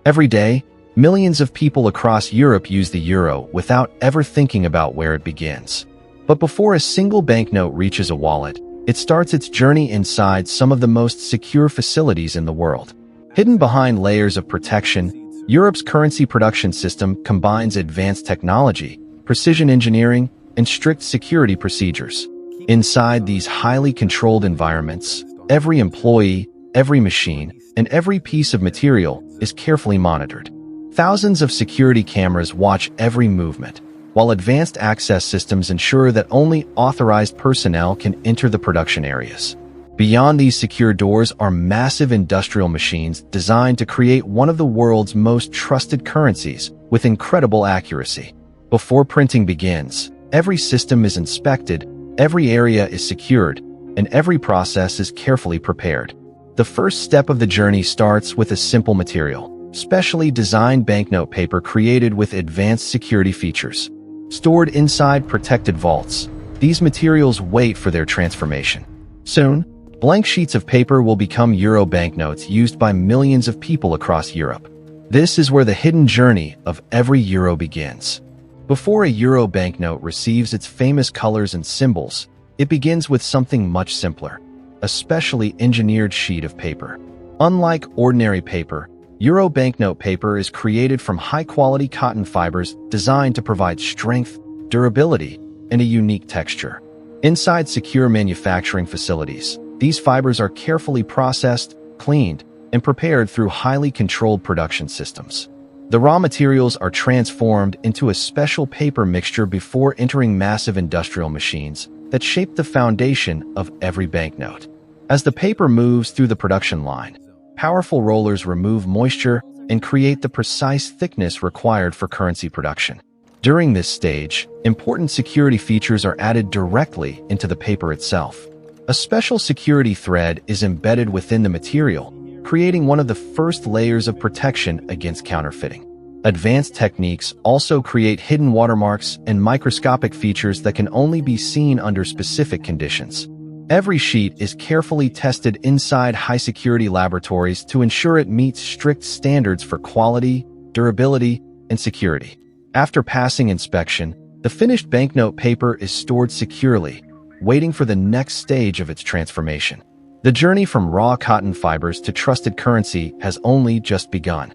Every day, millions of people across Europe use the euro without ever thinking about where it begins. But before a single banknote reaches a wallet, it starts its journey inside some of the most secure facilities in the world. Hidden behind layers of protection, Europe's currency production system combines advanced technology, precision engineering, and strict security procedures. Inside these highly controlled environments, every employee, every machine, and every piece of material is carefully monitored. Thousands of security cameras watch every movement, while advanced access systems ensure that only authorized personnel can enter the production areas. Beyond these secure doors are massive industrial machines designed to create one of the world's most trusted currencies with incredible accuracy. Before printing begins, every system is inspected, every area is secured, and every process is carefully prepared. The first step of the journey starts with a simple material, specially designed banknote paper created with advanced security features. Stored inside protected vaults, these materials wait for their transformation. Soon, blank sheets of paper will become euro banknotes used by millions of people across Europe. This is where the hidden journey of every euro begins. Before a euro banknote receives its famous colors and symbols, it begins with something much simpler, a specially engineered sheet of paper. Unlike ordinary paper, euro banknote paper is created from high-quality cotton fibers designed to provide strength, durability, and a unique texture. Inside secure manufacturing facilities, these fibers are carefully processed, cleaned, and prepared through highly controlled production systems. The raw materials are transformed into a special paper mixture before entering massive industrial machines that shape the foundation of every banknote. As the paper moves through the production line, powerful rollers remove moisture and create the precise thickness required for currency production. During this stage, important security features are added directly into the paper itself. A special security thread is embedded within the material, creating one of the first layers of protection against counterfeiting. Advanced techniques also create hidden watermarks and microscopic features that can only be seen under specific conditions. Every sheet is carefully tested inside high-security laboratories to ensure it meets strict standards for quality, durability, and security. After passing inspection, the finished banknote paper is stored securely, waiting for the next stage of its transformation. The journey from raw cotton fibers to trusted currency has only just begun.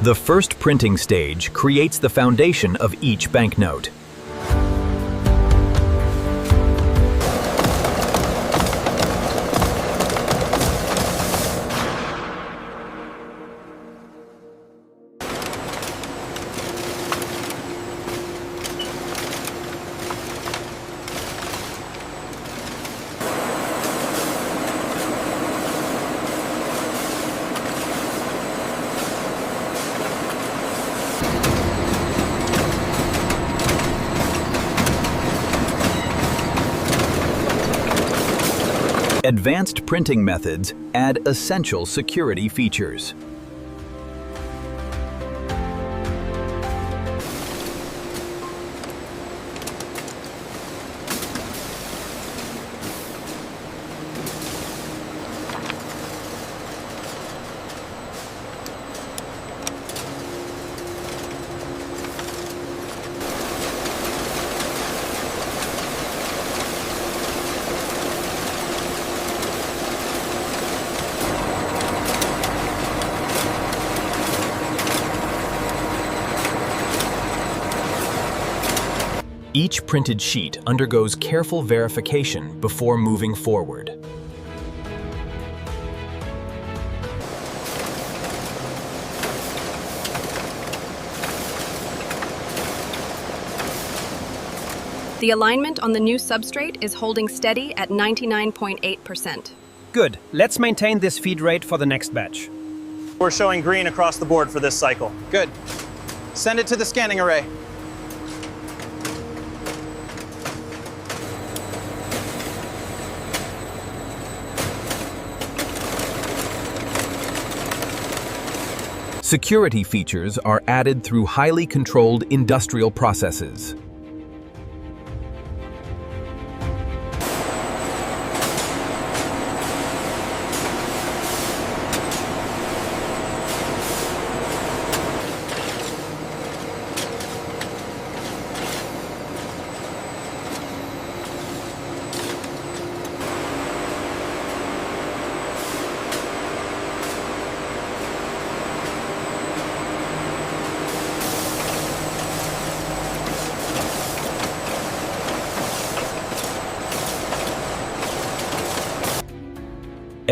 The first printing stage creates the foundation of each banknote. Advanced printing methods add essential security features. Each printed sheet undergoes careful verification before moving forward. The alignment on the new substrate is holding steady at 99.8%. Good. Let's maintain this feed rate for the next batch. We're showing green across the board for this cycle. Good. Send it to the scanning array. Security features are added through highly controlled industrial processes.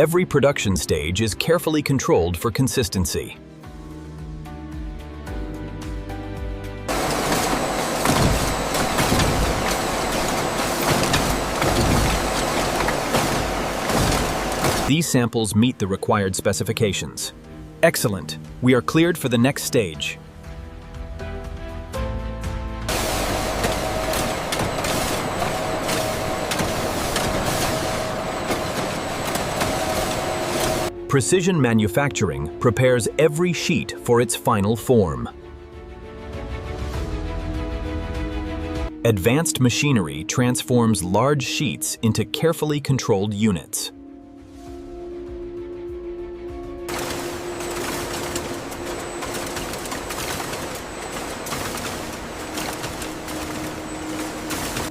Every production stage is carefully controlled for consistency. These samples meet the required specifications. Excellent. We are cleared for the next stage. Precision manufacturing prepares every sheet for its final form. Advanced machinery transforms large sheets into carefully controlled units.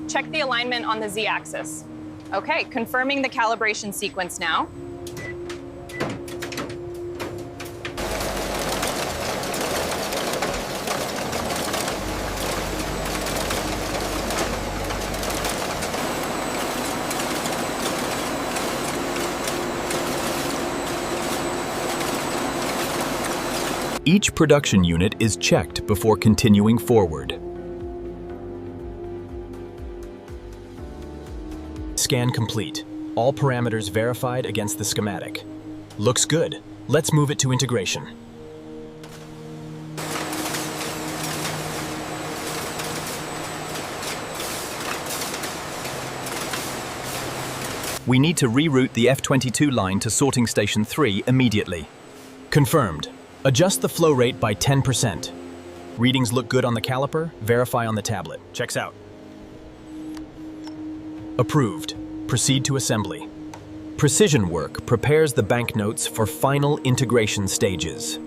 Check the alignment on the Z-axis. Okay, confirming the calibration sequence now. Each production unit is checked before continuing forward. Scan complete. All parameters verified against the schematic. Looks good. Let's move it to integration. We need to reroute the F22 line to sorting station 3 immediately. Confirmed. Adjust the flow rate by 10%. Readings look good on the caliper, verify on the tablet. Checks out. Approved. Proceed to assembly. Precision work prepares the banknotes for final integration stages.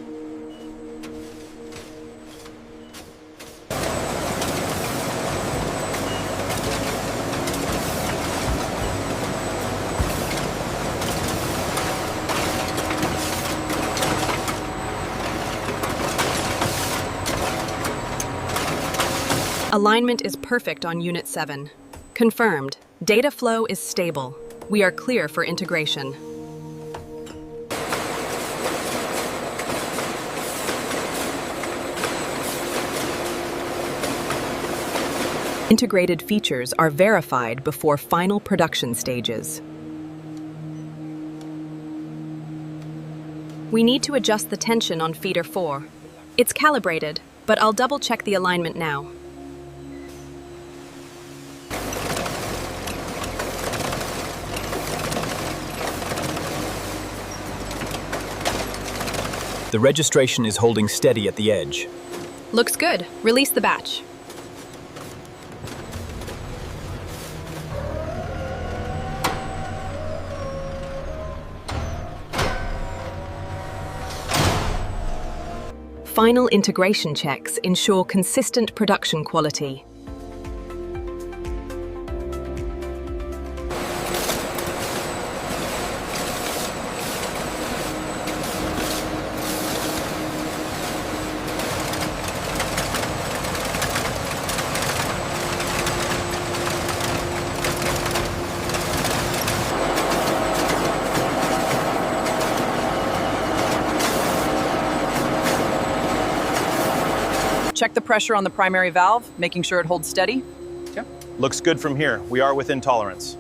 Alignment is perfect on Unit 7. Confirmed. Data flow is stable. We are clear for integration. Integrated features are verified before final production stages. We need to adjust the tension on feeder 4. It's calibrated, but I'll double-check the alignment now. The registration is holding steady at the edge. Looks good. Release the batch. Final integration checks ensure consistent production quality. Check the pressure on the primary valve, making sure it holds steady. Looks good from here. We are within tolerance.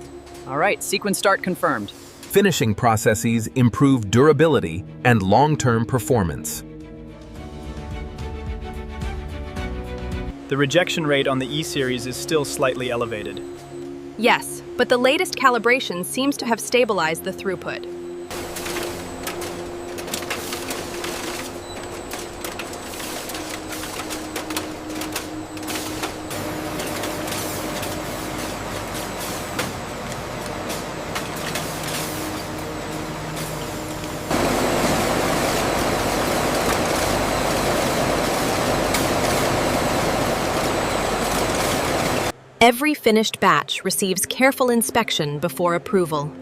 All right, sequence start confirmed. Finishing processes improve durability and long-term performance. The rejection rate on the E-series is still slightly elevated. Yes, but the latest calibration seems to have stabilized the throughput. Every finished batch receives careful inspection before approval.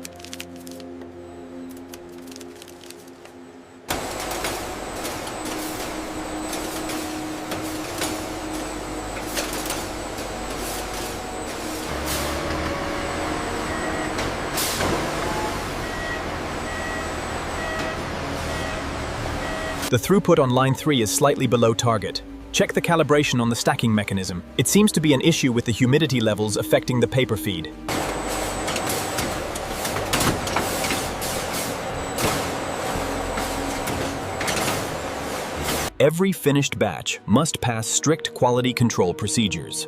The throughput on line 3 is slightly below target. Check the calibration on the stacking mechanism. It seems to be an issue with the humidity levels affecting the paper feed. Every finished batch must pass strict quality control procedures.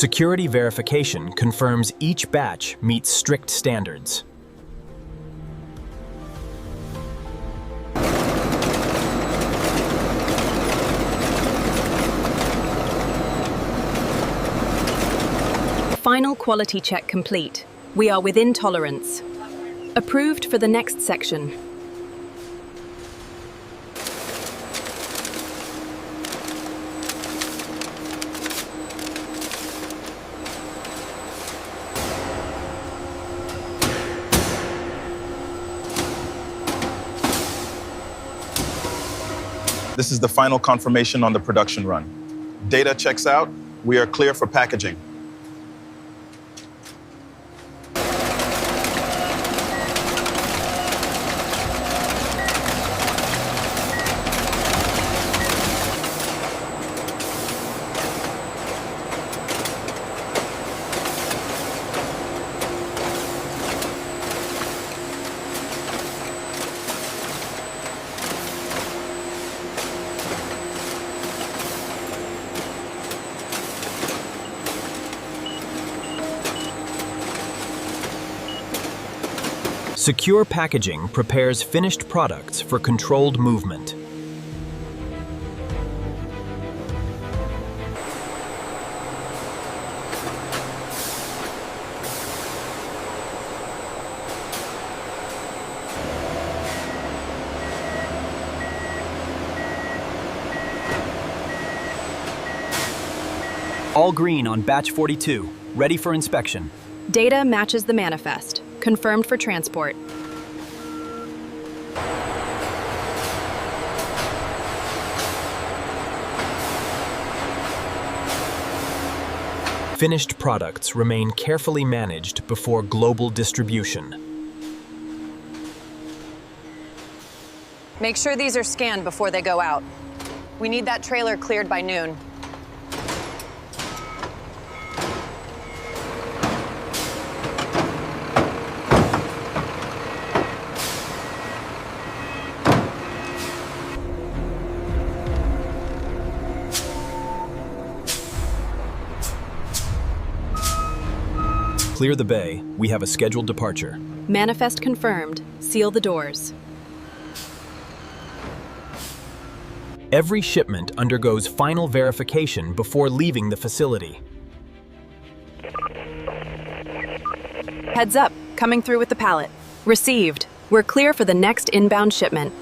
Security verification confirms each batch meets strict standards. Final quality check complete. We are within tolerance. Approved for the next section. This is the final confirmation on the production run. Data checks out. We are clear for packaging. Secure packaging prepares finished products for controlled movement. All green on batch 42, ready for inspection. Data matches the manifest. Confirmed for transport. Finished products remain carefully managed before global distribution. Make sure these are scanned before they go out. We need that trailer cleared by noon. Clear the bay. We have a scheduled departure. Manifest confirmed. Seal the doors. Every shipment undergoes final verification before leaving the facility. Heads up. Coming through with the pallet. Received. We're clear for the next inbound shipment.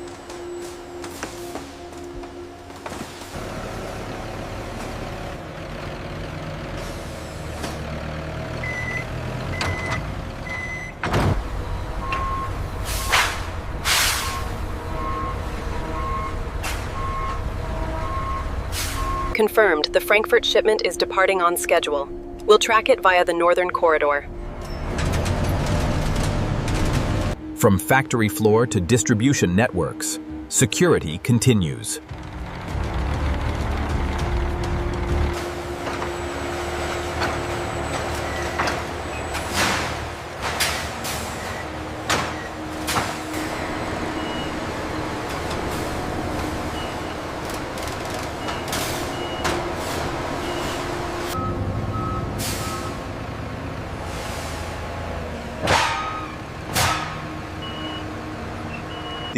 Confirmed, the Frankfurt shipment is departing on schedule. We'll track it via the northern corridor. From factory floor to distribution networks, security continues.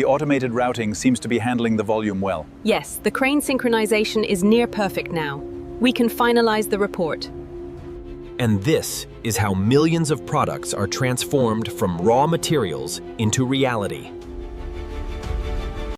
The automated routing seems to be handling the volume well. Yes, the crane synchronization is near perfect now. We can finalize the report. And this is how millions of products are transformed from raw materials into reality.